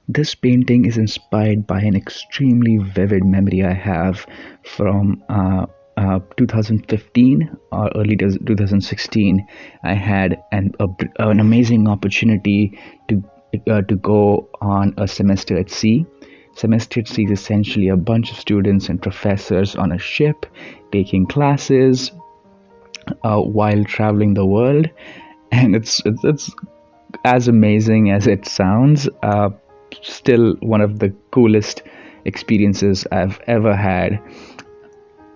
This painting is inspired by an extremely vivid memory I have from 2015 or early 2016. I had an amazing opportunity to go on a semester at sea. Semester at sea is essentially a bunch of students and professors on a ship taking classes while traveling the world, and it's as amazing as it sounds. Still one of the coolest experiences I've ever had.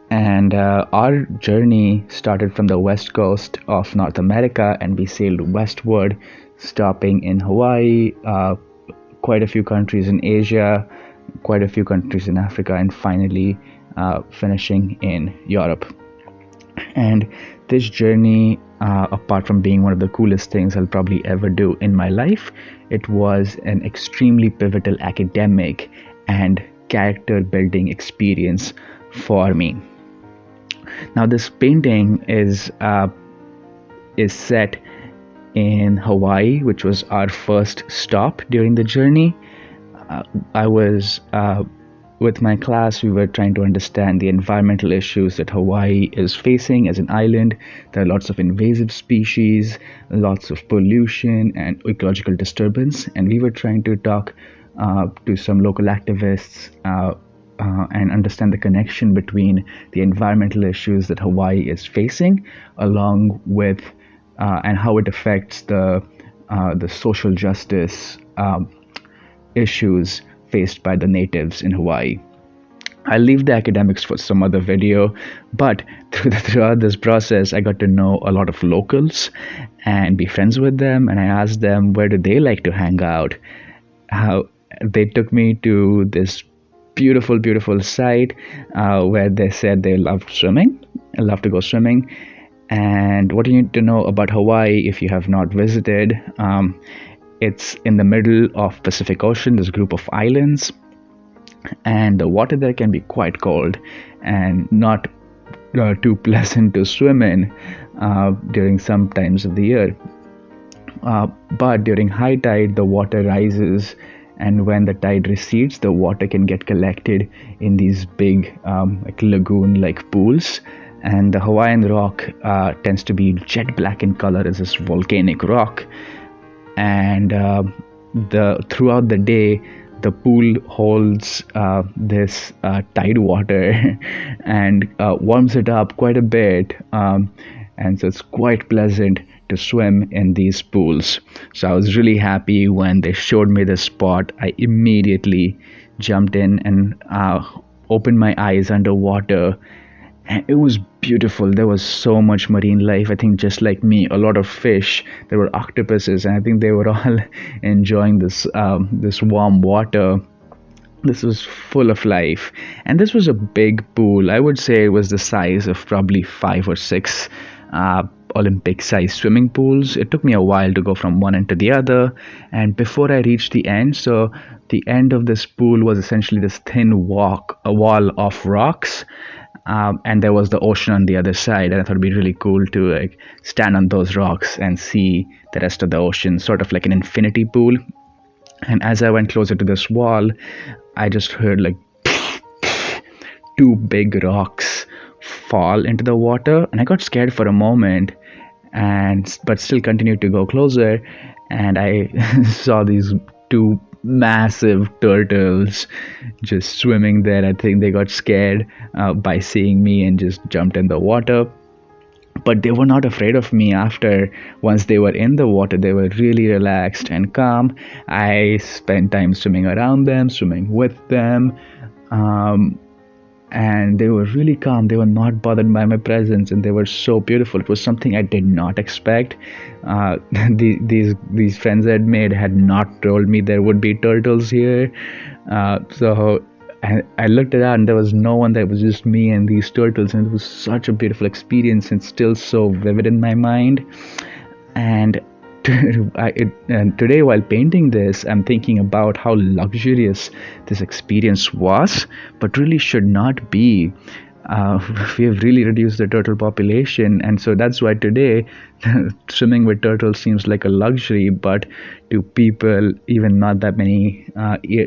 And our journey started from the west coast of North America, and we sailed westward, stopping in Hawaii, quite a few countries in Asia, quite a few countries in Africa, and finally finishing in Europe. And this journey, apart from being one of the coolest things I'll probably ever do in my life, it was an extremely pivotal academic and character building experience for me. Now, this painting is set in Hawaii, which was our first stop during the journey. I was with my class, we were trying to understand the environmental issues that Hawaii is facing as an island. There are lots of invasive species, lots of pollution, and ecological disturbance. And we were trying to talk to some local activists and understand the connection between the environmental issues that Hawaii is facing, along with and how it affects the social justice issues faced by the natives in Hawaii. I'll leave the academics for some other video, but throughout this process, I got to know a lot of locals and be friends with them. And I asked them where do they like to hang out. How they took me to this beautiful, beautiful site where they said they loved swimming, love to go swimming. And what you need to know about Hawaii if you have not visited. It's in the middle of Pacific Ocean, this group of islands, and the water there can be quite cold and not too pleasant to swim in during some times of the year. But during high tide, the water rises, and when the tide recedes, the water can get collected in these big like lagoon-like pools. And the Hawaiian rock tends to be jet black in color as this volcanic rock. And throughout the day, the pool holds this tide water and warms it up quite a bit, and so it's quite pleasant to swim in these pools. So I was really happy when they showed me this spot. I immediately jumped in and opened my eyes underwater. And it was beautiful. There was so much marine life. I think just like me, a lot of fish. There were octopuses, and I think they were all enjoying this warm water. This was full of life, and this was a big pool. I would say it was the size of probably 5 or 6 Olympic-sized swimming pools. It took me a while to go from one end to the other, and before I reached the end, so the end of this pool was essentially this thin a wall of rocks. And there was the ocean on the other side, and I thought it'd be really cool to like stand on those rocks and see the rest of the ocean, sort of like an infinity pool. And as I went closer to this wall, I just heard like 2 big rocks fall into the water, and I got scared for a moment, but still continued to go closer, and I saw these 2 massive turtles just swimming there. I think they got scared by seeing me and just jumped in the water. But they were not afraid of me once they were in the water. They were really relaxed and calm. I spent time swimming around them, swimming with them. And they were really calm. They were not bothered by my presence, and they were so beautiful. It was something I did not expect. These friends I had made had not told me there would be turtles here. So I looked around, and there was no one. There was just me and these turtles, and it was such a beautiful experience, and still so vivid in my mind. And today, while painting this, I'm thinking about how luxurious this experience was, but really should not be. uh, we have really reduced the turtle population, and so that's why today swimming with turtles seems like a luxury. But to people even not that many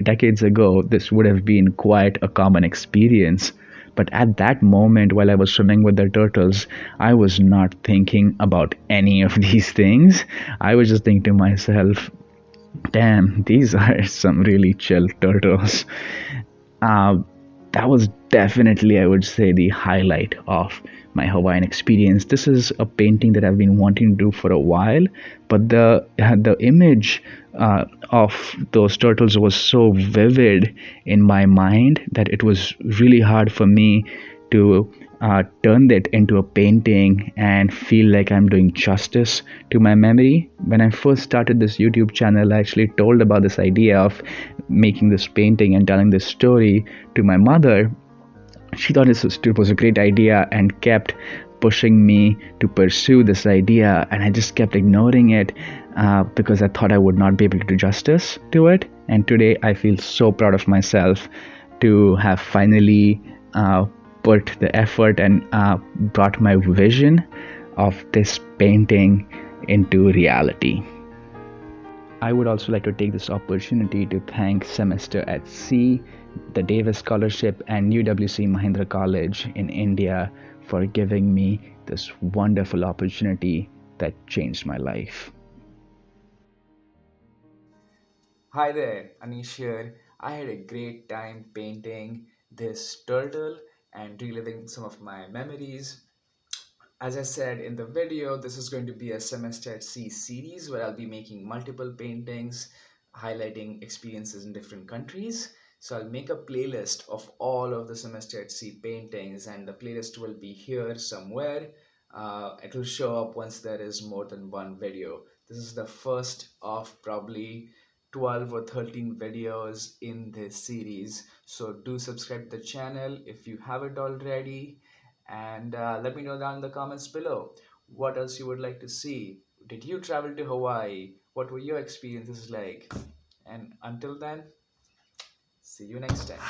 decades ago, this would have been quite a common experience. But at that moment, while I was swimming with the turtles, I was not thinking about any of these things. I was just thinking to myself, damn, these are some really chill turtles. Uh, that was definitely, I would say, the highlight of my Hawaiian experience. This is a painting that I've been wanting to do for a while, but the image of those turtles was so vivid in my mind that it was really hard for me to turn that into a painting and feel like I'm doing justice to my memory. When I first started this YouTube channel, I actually told about this idea of making this painting and telling this story to my mother. She thought it was a great idea and kept pushing me to pursue this idea, and I just kept ignoring it because I thought I would not be able to do justice to it. And today I feel so proud of myself to have finally put the effort and brought my vision of this painting into reality. I would also like to take this opportunity to thank Semester at Sea, the Davis Scholarship, and UWC Mahindra College in India for giving me this wonderful opportunity that changed my life. Hi there, Anish here. I had a great time painting this turtle and reliving some of my memories. As I said in the video, this is going to be a semester at sea series where I'll be making multiple paintings, highlighting experiences in different countries. So I'll make a playlist of all of the semester at sea paintings, and the playlist will be here somewhere. It will show up once there is more than one video. This is the first of probably 12 or 13 videos in this series. So do subscribe to the channel if you haven't already, and let me know down in the comments below what else you would like to see. Did you travel to Hawaii? What were your experiences like? And until then, see you next time.